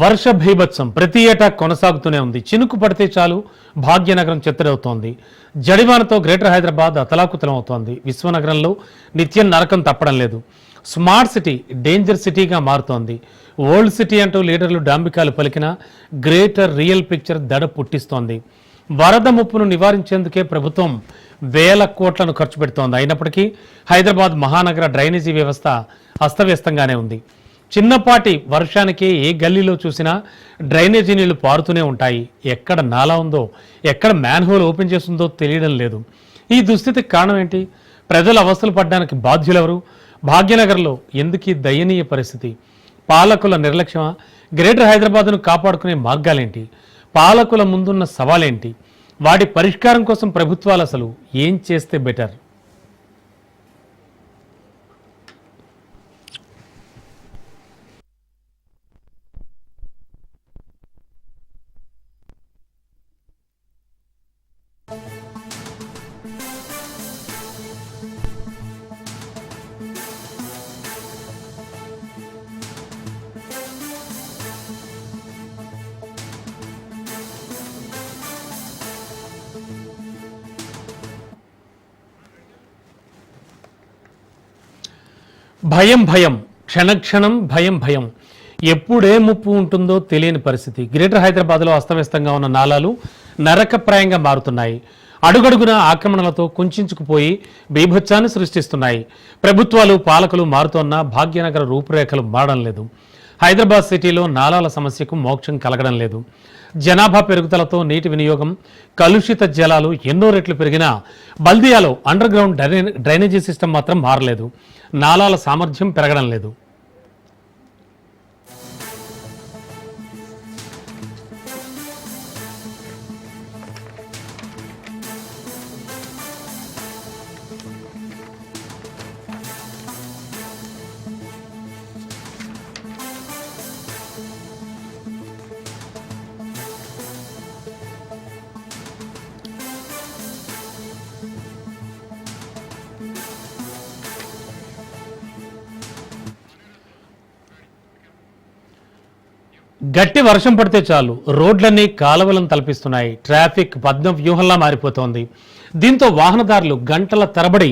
వర్ష భీభత్సం ప్రతి ఏటా కొనసాగుతూనే ఉంది. చినుకు పడితే చాలు భాగ్యనగరం చెత్తరవుతోంది. జడివానతో గ్రేటర్ హైదరాబాద్ అతలాకుతలం అవుతోంది. విశ్వనగరంలో నిత్యం నరకం తప్పడం లేదు. స్మార్ట్ సిటీ డేంజర్ సిటీగా మారుతోంది. ఓల్డ్ సిటీ అంటూ లీడర్లు డాంబికాలు పలికిన గ్రేటర్ రియల్ పిక్చర్ దడ పుట్టిస్తోంది. వరద ముప్పును నివారించేందుకే ప్రభుత్వం వేల కోట్లను ఖర్చు పెడుతోంది. అయినప్పటికీ హైదరాబాద్ మహానగర డ్రైనేజీ వ్యవస్థ అస్తవ్యస్తంగానే ఉంది. చిన్నపాటి వర్షానికి ఏ గల్లీలో చూసినా డ్రైనేజీ నీళ్లు పారుతూనే ఉంటాయి. ఎక్కడ నాలా ఉందో, ఎక్కడ మ్యాన్హోల్ ఓపెన్ చేస్తుందో తెలియడం లేదు. ఈ దుస్థితికి కారణం ఏంటి? ప్రజలు అవస్థలు పడడానికి బాధ్యులెవరు? భాగ్యనగర్లో ఎందుకీ దయనీయ పరిస్థితి? పాలకుల నిర్లక్ష్యమా? గ్రేటర్ హైదరాబాద్ను కాపాడుకునే మార్గాలేంటి? పాలకుల ముందున్న సవాలేంటి? వాటి పరిష్కారం కోసం ప్రభుత్వాలు అసలు ఏం చేస్తే బెటర్? భయం భయం, క్షణక్షణం భయం భయం. ఎప్పుడే ముప్పు ఉంటుందో తెలియని పరిస్థితి. గ్రేటర్ హైదరాబాద్లో అస్తవ్యస్తంగా ఉన్న నాలాలు నరకప్రాయంగా మారుతున్నాయి. అడుగడుగున ఆక్రమణలతో కుంచుకుపోయి బీభత్సాన్ని సృష్టిస్తున్నాయి. ప్రభుత్వాలు పాలకులు మారుతోన్న భాగ్యనగర రూపురేఖలు మారడం లేదు. హైదరాబాద్ సిటీలో నాలాల సమస్యకు మోక్షం కలగడం లేదు. జనాభా పెరుగుదలతో నీటి వినియోగం, కలుషిత జలాలు ఎన్నో రెట్లు పెరిగినా బల్దియాలో అండర్ గ్రౌండ్ డ్రైనేజీ సిస్టమ్ మాత్రం మారలేదు. నాలాల సామర్థ్యం పెరగడం లేదు. గట్టి వర్షం పడితే చాలు రోడ్లన్నీ కాలువలను తలపిస్తున్నాయి. ట్రాఫిక్ పద్మ వ్యూహంలా మారిపోతోంది. దీంతో వాహనదారులు గంటల తరబడి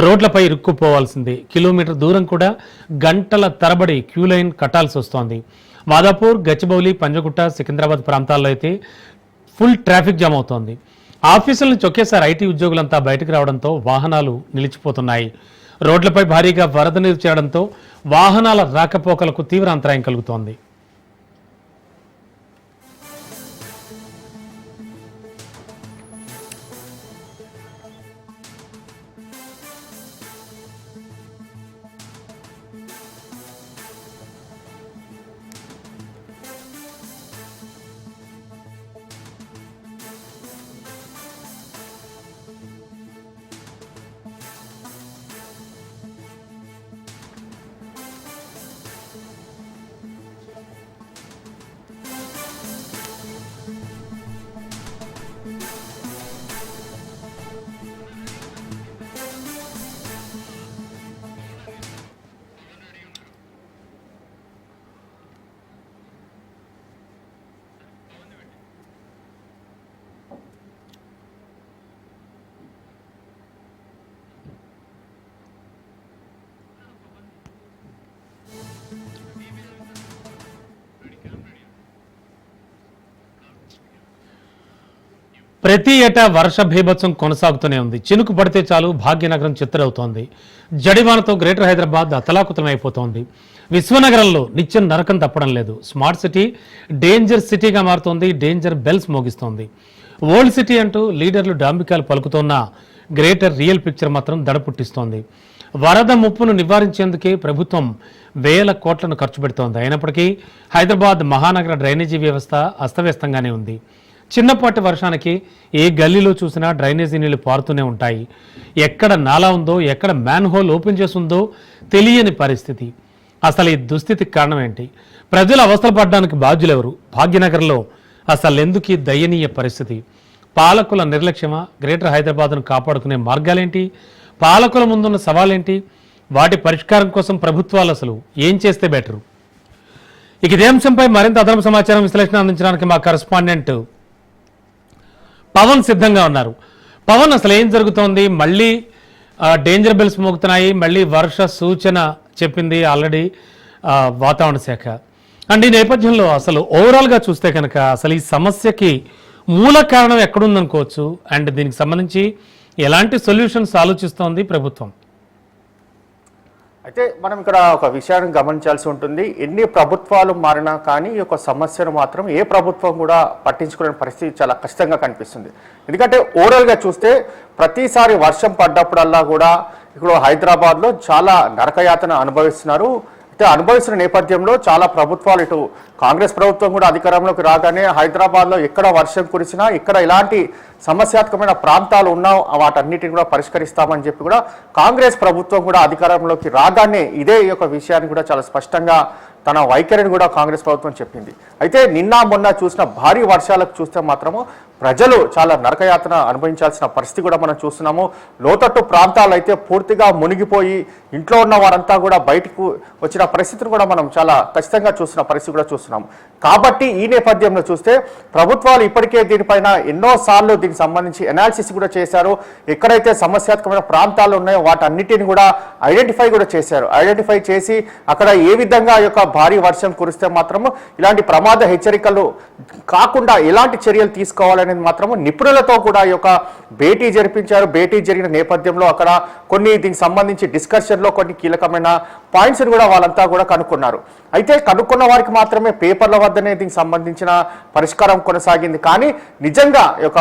రోడ్లపై ఇరుక్కుపోవాల్సిందే. కిలోమీటర్ దూరం కూడా గంటల తరబడి క్యూ లైన్ కట్టాల్సి వస్తోంది. మాదాపూర్, గచ్చిబౌలి, పంజగుట్ట, సికింద్రాబాద్ ప్రాంతాల్లో అయితే ఫుల్ ట్రాఫిక్ జామ్ అవుతోంది. ఆఫీసుల నుంచి ఒకేసారి ఐటీ ఉద్యోగులంతా బయటకు రావడంతో వాహనాలు నిలిచిపోతున్నాయి. రోడ్లపై భారీగా వరద నీరు చేరడంతో వాహనాల రాకపోకలకు తీవ్ర అంతరాయం కలుగుతోంది. ప్రతి ఏటా వర్ష భీభత్సం కొనసాగుతూనే ఉంది. చినుకు పడితే చాలు భాగ్యనగరం చిత్తరవుతోంది. జడివానతో గ్రేటర్ హైదరాబాద్ అతలాకుతలం అయిపోతోంది. విశ్వనగరంలో నిత్యం నరకం తప్పడం లేదు. స్మార్ట్ సిటీ డేంజర్ సిటీగా మారుతోంది. డేంజర్ బెల్స్ మోగిస్తోంది. ఓల్డ్ సిటీ అంటూ లీడర్లు డాంబికాలు పలుకుతోన్న గ్రేటర్ రియల్ పిక్చర్ మాత్రం దడ పుట్టిస్తోంది. వరద ముప్పును నివారించేందుకే ప్రభుత్వం వేల కోట్లను ఖర్చు పెడుతోంది. అయినప్పటికీ హైదరాబాద్ మహానగర డ్రైనేజీ వ్యవస్థ అస్తవ్యస్తంగానే ఉంది. చిన్నపాటి వర్షానికి ఏ గల్లీలో చూసినా డ్రైనేజీ నీళ్లు పారుతూనే ఉంటాయి. ఎక్కడ నాలా ఉందో, ఎక్కడ మ్యాన్ హోల్ ఓపెన్ చేస్తుందో తెలియని పరిస్థితి. అసలు ఈ దుస్థితికి కారణం ఏంటి? ప్రజలు అవస్థలు పడడానికి బాధ్యులెవరు? భాగ్యనగర్లో అసలు ఎందుకు ఈ దయనీయ పరిస్థితి? పాలకుల నిర్లక్ష్యమా? గ్రేటర్ హైదరాబాద్ను కాపాడుకునే మార్గాలేంటి? పాలకుల ముందున్న సవాలేంటి? వాటి పరిష్కారం కోసం ప్రభుత్వాలు అసలు ఏం చేస్తే బెటరు? ఇక ఇదే అంశంపై మరింత అదనపు సమాచారం విశ్లేషణ అందించడానికి మా కరెస్పాండెంట్ పవన్ సిద్ధంగా ఉన్నారు. పవన్, అసలు ఏం జరుగుతోంది? మళ్ళీ డేంజర్ బెల్స్ మోగుతున్నాయి, మళ్ళీ వర్ష సూచన చెప్పింది ఆల్రెడీ వాతావరణ శాఖ. అండ్ ఈ నేపథ్యంలో అసలు ఓవరాల్గా చూస్తే కనుక అసలు ఈ సమస్యకి మూల కారణం ఎక్కడుందనుకోవచ్చు, అండ్ దీనికి సంబంధించి ఎలాంటి సొల్యూషన్స్ ఆలోచిస్తోంది ప్రభుత్వం? అయితే మనం ఇక్కడ ఒక విషయాన్ని గమనించాల్సి ఉంటుంది. ఎన్ని ప్రభుత్వాలు మారినా కానీ ఈ యొక్క సమస్యను మాత్రం ఏ ప్రభుత్వం కూడా పట్టించుకునే పరిస్థితి చాలా కష్టంగా కనిపిస్తుంది. ఎందుకంటే ఓవరాల్గా చూస్తే ప్రతిసారి వర్షం పడ్డప్పుడల్లా కూడా ఇప్పుడు హైదరాబాద్లో చాలా నరకయాతన అనుభవిస్తున్నారు. అయితే అనుభవిస్తున్న నేపథ్యంలో చాలా ప్రభుత్వాలు, ఇటు కాంగ్రెస్ ప్రభుత్వం కూడా అధికారంలోకి రాగానే హైదరాబాద్లో ఎక్కడ వర్షం కురిసినా, ఇక్కడ ఇలాంటి సమస్యాత్మకమైన ప్రాంతాలు ఉన్నా వాటన్నిటిని కూడా పరిష్కరిస్తామని చెప్పి కూడా కాంగ్రెస్ ప్రభుత్వం కూడా అధికారంలోకి రాగానే ఇదే యొక్క విషయాన్ని కూడా చాలా స్పష్టంగా తన వైఖరిని కూడా కాంగ్రెస్ ప్రభుత్వం చెప్పింది. అయితే నిన్న మొన్న చూసిన భారీ వర్షాలకు చూస్తే మాత్రము ప్రజలు చాలా నరకయాతన అనుభవించాల్సిన పరిస్థితి కూడా మనం చూస్తున్నాము. లోతట్టు ప్రాంతాలు అయితే పూర్తిగా మునిగిపోయి ఇంట్లో ఉన్న వారంతా కూడా బయటకు వచ్చిన పరిస్థితిని కూడా మనం చాలా ఖచ్చితంగా చూస్తున్న పరిస్థితి కూడా చూస్తున్నాము. కాబట్టి ఈ నేపథ్యంలో చూస్తే ప్రభుత్వాలు ఇప్పటికే దీనిపైన ఎన్నోసార్లు దీనికి సంబంధించి అనాలిసిస్ కూడా చేశారు. ఎక్కడైతే సమస్యాత్మకమైన ప్రాంతాలు ఉన్నాయో వాటన్నిటిని కూడా ఐడెంటిఫై కూడా చేశారు. ఐడెంటిఫై చేసి అక్కడ ఏ విధంగా యొక్క భారీ వర్షం కురిస్తే మాత్రము ఇలాంటి ప్రమాద హెచ్చరికలు కాకుండా ఎలాంటి చర్యలు తీసుకోవాలనేది మాత్రము నిపుణులతో కూడా ఈ యొక్క భేటీ జరిపించారు. భేటీ జరిగిన నేపథ్యంలో అక్కడ కొన్ని దీనికి సంబంధించి డిస్కషన్లో కొన్ని కీలకమైన పాయింట్స్ కూడా వాళ్ళంతా కూడా కనుక్కున్నారు. అయితే కనుక్కున్న వారికి మాత్రమే పేపర్ల వద్దనే దీనికి సంబంధించిన పరిష్కారం కొనసాగింది. కానీ నిజంగా యొక్క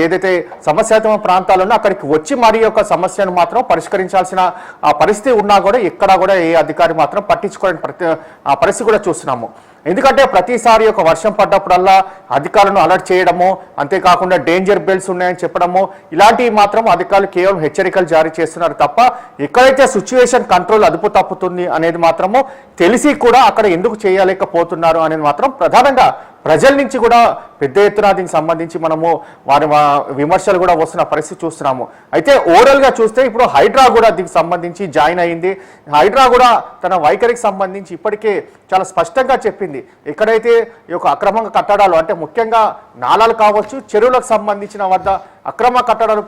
ఏదైతే సమస్యాత్మక ప్రాంతాలున్నా అక్కడికి వచ్చి మరి యొక్క సమస్యను మాత్రం పరిష్కరించాల్సిన పరిస్థితి ఉన్నా కూడా ఎక్కడా కూడా ఏ అధికారి మాత్రం పట్టించుకోలేని పరిస్థితి కూడా చూస్తున్నాము. ఎందుకంటే ప్రతిసారి ఒక వర్షం పడ్డప్పుడల్లా అధికారులను అలర్ట్ చేయడము, అంతేకాకుండా డేంజర్ బెల్స్ ఉన్నాయని చెప్పడము, ఇలాంటివి మాత్రం అధికారులు కేవలం హెచ్చరికలు జారీ చేస్తున్నారు తప్ప ఎక్కడైతే సిచ్యువేషన్ కంట్రోల్ అదుపు తప్పుతుంది అనేది మాత్రము తెలిసి కూడా అక్కడ ఎందుకు చేయలేకపోతున్నారు అనేది మాత్రం ప్రధానంగా ప్రజల నుంచి కూడా పెద్ద ఎత్తున దీనికి సంబంధించి మనము వారి విమర్శలు కూడా వస్తున్న పరిస్థితి చూస్తున్నాము. అయితే ఓవరాల్గా చూస్తే ఇప్పుడు హైడ్రా కూడా దీనికి సంబంధించి జాయిన్ అయింది. హైడ్రా కూడా తన వైఖరికి సంబంధించి ఇప్పటికే చాలా స్పష్టంగా చెప్పింది. ఎక్కడైతే ఈ యొక్క అక్రమ కట్టడాలు అంటే ముఖ్యంగా నాలాలు కావచ్చు, చెరువులకు సంబంధించిన వద్ద అక్రమ కట్టడాలు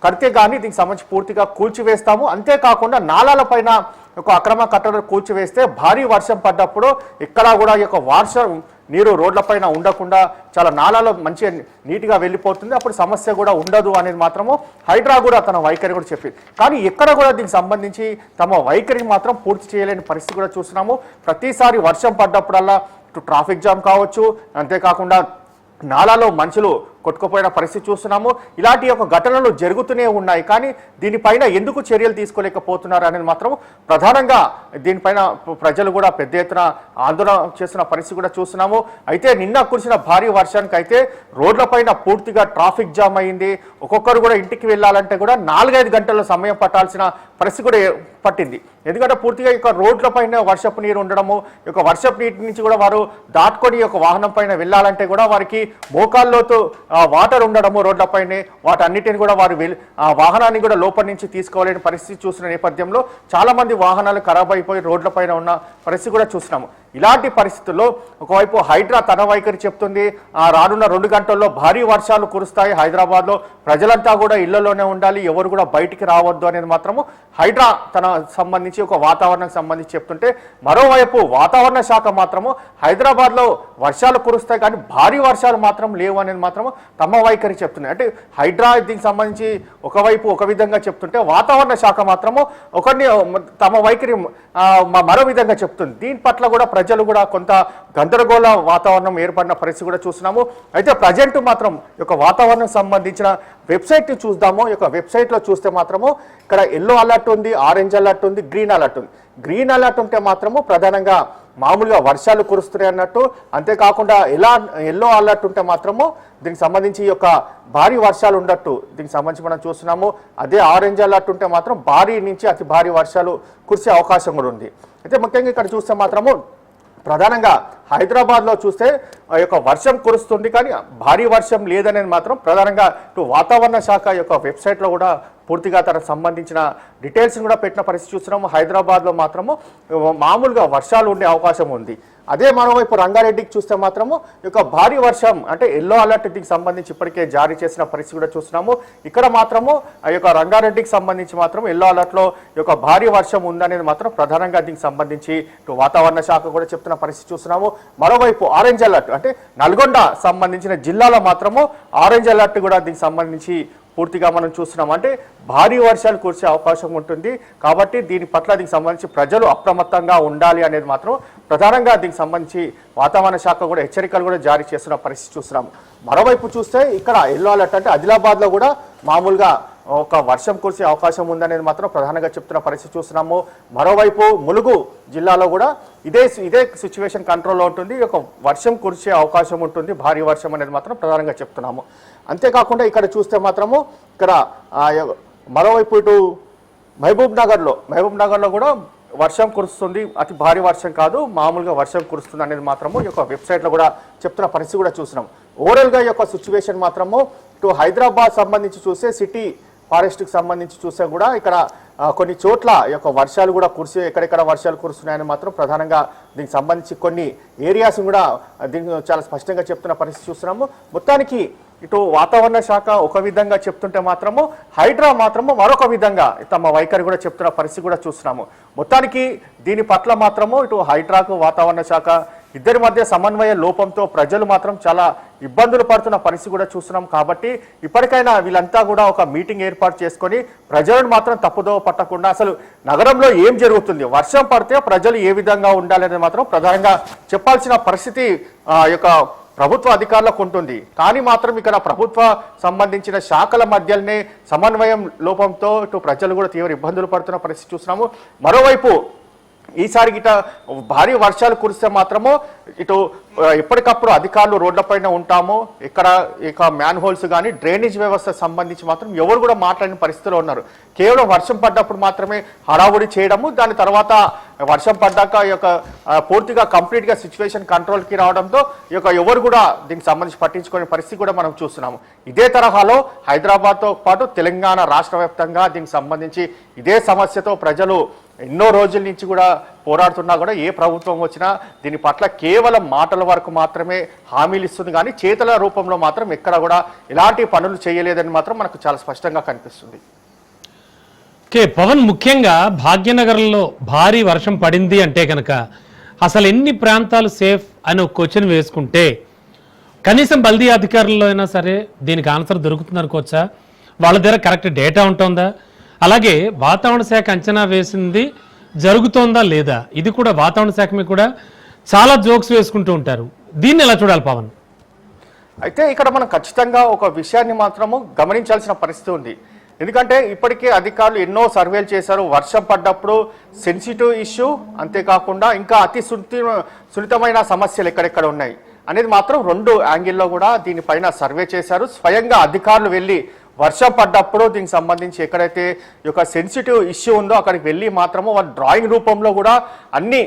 కడితే కానీ దీనికి సంబంధించి పూర్తిగా కూల్చివేస్తాము. అంతేకాకుండా నాలాల పైన ఒక అక్రమ కట్టడాలు కూల్చివేస్తే భారీ వర్షం పడ్డప్పుడు ఎక్కడా కూడా ఈ యొక్క వర్షం నీరు రోడ్లపైన ఉండకుండా చాలా నాలాలో మంచిగా నీట్గా వెళ్ళిపోతుంది, అప్పుడు సమస్య కూడా ఉండదు అనేది మాత్రము హైడ్రా కూడా తన వైఖరి కూడా చెప్పింది. కానీ ఎక్కడ కూడా దీనికి సంబంధించి తమ వైఖరిని మాత్రం పూర్తి చేయలేని పరిస్థితి కూడా చూస్తున్నాము. ప్రతిసారి వర్షం పడ్డప్పుడల్లా ట్రాఫిక్ జామ్ కావచ్చు, అంతేకాకుండా నాలాలో మనుషులు కొట్టుకుపోయిన పరిస్థితి చూస్తున్నాము. ఇలాంటి యొక్క ఘటనలు జరుగుతూనే ఉన్నాయి. కానీ దీనిపైన ఎందుకు చర్యలు తీసుకోలేకపోతున్నారు అనేది మాత్రం ప్రధానంగా దీనిపైన ప్రజలు కూడా పెద్ద ఎత్తున ఆందోళన చేస్తున్న పరిస్థితి కూడా చూస్తున్నాము. అయితే నిన్న కురిసిన భారీ వర్షానికి అయితే రోడ్లపైన పూర్తిగా ట్రాఫిక్ జామ్ అయింది. ఒక్కొక్కరు కూడా ఇంటికి వెళ్ళాలంటే కూడా 4-5 గంటల సమయం పట్టాల్సిన పరిస్థితి కూడా పట్టింది. ఎందుకంటే పూర్తిగా ఇక రోడ్లపైన వర్షపు నీరు ఉండడము, ఈ వర్షపు నీటి నుంచి కూడా వారు దాటుకొని ఒక వాహనం పైన వెళ్ళాలంటే కూడా వారికి మోకాల్లోతో వాటర్ ఉండడము రోడ్లపైనే, వాటన్నిటిని కూడా వారు వాహనాన్ని కూడా లోపల నుంచి తీసుకోవాలని పరిస్థితి చూసిన నేపథ్యంలో చాలా మంది వాహనాలు ఖరాబ్ అయిపోయి రోడ్లపైన ఉన్న పరిస్థితి కూడా చూస్తున్నాము. ఇలాంటి పరిస్థితుల్లో ఒకవైపు హైడ్రా తన వైఖరి చెప్తుంది, రానున్న 2 గంటల్లో భారీ వర్షాలు కురుస్తాయి హైదరాబాద్లో, ప్రజలంతా కూడా ఇళ్లలోనే ఉండాలి, ఎవరు కూడా బయటికి రావద్దు అనేది మాత్రము హైడ్రా తన సంబంధించి ఒక వాతావరణానికి సంబంధించి చెప్తుంటే, మరోవైపు వాతావరణ శాఖ మాత్రము హైదరాబాద్లో వర్షాలు కురుస్తాయి కానీ భారీ వర్షాలు మాత్రం లేవు అనేది మాత్రము తమ వైఖరి చెప్తున్నాయి. అంటే హైడ్రా దీనికి సంబంధించి ఒకవైపు ఒక విధంగా చెప్తుంటే వాతావరణ శాఖ మాత్రము తమ వైఖరి మరో విధంగా చెప్తుంది. దీని పట్ల కూడా ప్రజలు కూడా కొంత గందరగోళ వాతావరణం ఏర్పడిన పరిస్థితి కూడా చూస్తున్నాము. అయితే ప్రజెంట్ మాత్రం ఈ యొక్క వాతావరణం సంబంధించిన వెబ్సైట్ని చూద్దాము. ఈ యొక్క వెబ్సైట్లో చూస్తే మాత్రము ఇక్కడ ఎల్లో అలర్ట్ ఉంది, ఆరెంజ్ అలర్ట్ ఉంది, గ్రీన్ అలర్ట్ ఉంది. గ్రీన్ అలర్ట్ ఉంటే మాత్రము ప్రధానంగా మామూలుగా వర్షాలు కురుస్తున్నాయి అన్నట్టు, అంతేకాకుండా ఎల్లో అలర్ట్ ఉంటే మాత్రము దీనికి సంబంధించి యొక్క భారీ వర్షాలు ఉండట్టు దీనికి సంబంధించి మనం చూస్తున్నాము. అదే ఆరెంజ్ అలర్ట్ ఉంటే మాత్రం భారీ నుంచి అతి భారీ వర్షాలు కురిసే అవకాశం కూడా ఉంది. అయితే ముఖ్యంగా ఇక్కడ చూస్తే మాత్రము ప్రధానంగా హైదరాబాద్లో చూస్తే ఆ యొక్క వర్షం కురుస్తుంది కానీ భారీ వర్షం లేదనేది మాత్రం ప్రధానంగా ఇటు వాతావరణ శాఖ యొక్క వెబ్సైట్లో కూడా పూర్తిగా తనకు సంబంధించిన డీటెయిల్స్ కూడా పెట్టిన పరిస్థితి చూస్తున్నాము. హైదరాబాద్లో మాత్రము మామూలుగా వర్షాలు ఉండే అవకాశం ఉంది. అదే మరోవైపు రంగారెడ్డికి చూస్తే మాత్రము ఈ యొక్క భారీ వర్షం అంటే ఎల్లో అలర్ట్ దీనికి సంబంధించి ఇప్పటికే జారీ చేసిన పరిస్థితి కూడా చూస్తున్నాము. ఇక్కడ మాత్రము ఆ యొక్క రంగారెడ్డికి సంబంధించి మాత్రం ఎల్లో అలర్ట్ లో ఈ యొక్క భారీ వర్షం ఉందనేది మాత్రం ప్రధానంగా దీనికి సంబంధించి వాతావరణ శాఖ కూడా చెప్తున్న పరిస్థితి చూస్తున్నాము. మరోవైపు ఆరెంజ్ అలర్ట్ అంటే నల్గొండ సంబంధించిన జిల్లాలో మాత్రము ఆరెంజ్ అలర్ట్ కూడా దీనికి సంబంధించి పూర్తిగా మనం చూస్తున్నాం. అంటే భారీ వర్షాలు కురిసే అవకాశం ఉంటుంది కాబట్టి దీని పట్ల దీనికి సంబంధించి ప్రజలు అప్రమత్తంగా ఉండాలి అనేది మాత్రం ప్రధానంగా దీనికి సంబంధించి వాతావరణ శాఖ కూడా హెచ్చరికలు కూడా జారీ చేస్తున్న పరిస్థితి చూస్తున్నాం. మరోవైపు చూస్తే ఇక్కడ ఎల్లో అలర్ట్ అంటే ఆదిలాబాద్లో కూడా మామూలుగా ఒక వర్షం కురిసే అవకాశం ఉందనేది మాత్రం ప్రధానంగా చెప్తున్న పరిస్థితి చూస్తున్నాము. మరోవైపు ములుగు జిల్లాలో కూడా ఇదే సిచ్యువేషన్ కంట్రోల్లో ఉంటుంది. ఒక వర్షం కురిసే అవకాశం ఉంటుంది, భారీ వర్షం అనేది మాత్రం ప్రధానంగా చెప్తున్నాము. అంతేకాకుండా ఇక్కడ చూస్తే మాత్రము ఇక్కడ మరోవైపు ఇటు మహబూబ్ నగర్లో కూడా వర్షం కురుస్తుంది. అతి భారీ వర్షం కాదు, మామూలుగా వర్షం కురుస్తుంది అనేది మాత్రము ఈ యొక్క వెబ్సైట్లో కూడా చెప్తున్న పరిస్థితి కూడా చూస్తున్నాం. ఓవరాల్గా ఈ యొక్క సిచ్యువేషన్ మాత్రము ఇటు హైదరాబాద్ సంబంధించి చూస్తే సిటీ ఫారెస్ట్కి సంబంధించి చూస్తే కూడా ఇక్కడ కొన్ని చోట్ల ఈ యొక్క వర్షాలు కూడా ఎక్కడెక్కడ వర్షాలు కురుస్తున్నాయని మాత్రం ప్రధానంగా దీనికి సంబంధించి కొన్ని ఏరియాస్ కూడా దీనికి చాలా స్పష్టంగా చెప్తున్న పరిస్థితి చూస్తున్నాము. మొత్తానికి ఇటు వాతావరణ శాఖ ఒక విధంగా చెప్తుంటే మాత్రము హైడ్రా మాత్రము మరొక విధంగా తమ వైఖరి కూడా చెప్తున్న పరిస్థితి కూడా చూస్తున్నాము. మొత్తానికి దీని పట్ల మాత్రము ఇటు హైడ్రాకు వాతావరణ శాఖ ఇద్దరి మధ్య సమన్వయ లోపంతో ప్రజలు మాత్రం చాలా ఇబ్బందులు పడుతున్న పరిస్థితి కూడా చూస్తున్నాం. కాబట్టి ఇప్పటికైనా వీళ్ళంతా కూడా ఒక మీటింగ్ ఏర్పాటు చేసుకొని ప్రజలను మాత్రం తప్పుదోవ పట్టకుండా అసలు నగరంలో ఏం జరుగుతుంది, వర్షం పడితే ప్రజలు ఏ విధంగా ఉండాలనేది మాత్రం ప్రధానంగా చెప్పాల్సిన పరిస్థితి యొక్క ప్రభుత్వ అధికారులకు ఉంటుంది. కానీ మాత్రం ఇక్కడ ప్రభుత్వ సంబంధించిన శాఖల మధ్యలోనే సమన్వయం లోపంతో ఇటు ప్రజలు కూడా తీవ్ర ఇబ్బందులు పడుతున్న పరిస్థితి చూస్తున్నాము. మరోవైపు ఈసారి గిట భారీ వర్షాలు కురిస్తే మాత్రము ఇటు ఎప్పటికప్పుడు అధికారులు రోడ్లపైన ఉంటాము. ఇక్కడ ఇక మ్యాన్ హోల్స్ కానీ డ్రైనేజ్ వ్యవస్థ సంబంధించి మాత్రం ఎవరు కూడా మాట్లాడిన పరిస్థితిలో ఉన్నారు. కేవలం వర్షం పడ్డప్పుడు మాత్రమే హడావుడి చేయడము, దాని తర్వాత వర్షం పడ్డాక ఈ యొక్క పూర్తిగా కంప్లీట్గా సిచ్యువేషన్ కంట్రోల్కి రావడంతో ఈ యొక్క ఎవరు కూడా దీనికి సంబంధించి పట్టించుకునే పరిస్థితి కూడా మనం చూస్తున్నాము. ఇదే తరహాలో హైదరాబాద్తో పాటు తెలంగాణ రాష్ట్ర వ్యాప్తంగా దీనికి సంబంధించి ఇదే సమస్యతో ప్రజలు ఎన్నో రోజుల నుంచి కూడా పోరాడుతున్నా కూడా ఏ ప్రభుత్వం వచ్చినా దీని పట్ల కేవలం మాటల వరకు మాత్రమే హామీలు ఇస్తుంది, కానీ చేతుల రూపంలో మాత్రం ఎక్కడ కూడా ఎలాంటి పనులు చేయలేదని మాత్రం మనకు చాలా స్పష్టంగా కనిపిస్తుంది. పవన్, ముఖ్యంగా భాగ్యనగరంలో భారీ వర్షం పడింది అంటే కనుక అసలు ఎన్ని ప్రాంతాలు సేఫ్ అని ఒక క్వశ్చన్ వేసుకుంటే కనీసం బల్దీ అధికారుల్లో అయినా సరే దీనికి ఆన్సర్ దొరుకుతుంది అనుకోవచ్చా? వాళ్ళ దగ్గర కరెక్ట్ డేటా ఉంటుందా? అలాగే వాతావరణ శాఖ అంచనా వేసింది జరుగుతోందా లేదా? ఇది కూడా వాతావరణ శాఖ మీద కూడా చాలా జోక్స్ వేసుకుంటూ ఉంటారు. దీన్ని ఎలా చూడాలి పవన్? అయితే ఇక్కడ మనం ఖచ్చితంగా ఒక విషయాన్ని మాత్రము గమనించాల్సిన పరిస్థితి ఉంది. ఎందుకంటే ఇప్పటికే అధికారులు ఎన్నో సర్వేలు చేశారు. వర్షం పడ్డప్పుడు సెన్సిటివ్ ఇష్యూ, అంతేకాకుండా ఇంకా అతి సున్నితమైన సమస్యలు ఎక్కడెక్కడ ఉన్నాయి అనేది మాత్రం రెండు యాంగిల్లో కూడా దీనిపైన సర్వే చేశారు. స్వయంగా అధికారులు వెళ్ళి వర్షం పడ్డప్పుడు దీనికి సంబంధించి ఎక్కడైతే ఈ యొక్క సెన్సిటివ్ ఇష్యూ ఉందో అక్కడికి వెళ్ళి మాత్రము వాళ్ళు డ్రాయింగ్ రూపంలో కూడా అన్ని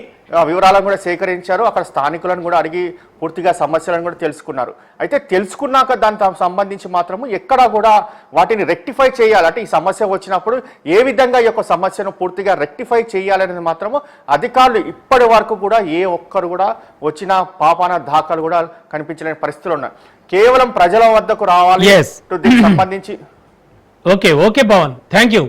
వివరాలను కూడా సేకరించారు. అక్కడ స్థానికులను కూడా అడిగి పూర్తిగా సమస్యలను కూడా తెలుసుకున్నారు. అయితే తెలుసుకున్నాక దానికి సంబంధించి మాత్రము ఎక్కడా కూడా వాటిని రెక్టిఫై చేయాలి, అంటే ఈ సమస్య వచ్చినప్పుడు ఏ విధంగా ఈ యొక్క సమస్యను పూర్తిగా రెక్టిఫై చేయాలనేది మాత్రము అధికారులు ఇప్పటి వరకు కూడా ఏ ఒక్కరు కూడా వచ్చిన పాపాన దాఖలు కూడా కనిపించలేని పరిస్థితులు ఉన్నాయి. కేవలం ప్రజల వద్దకు రావాలి దీనికి సంబంధించి. Okay Pawan, thank you.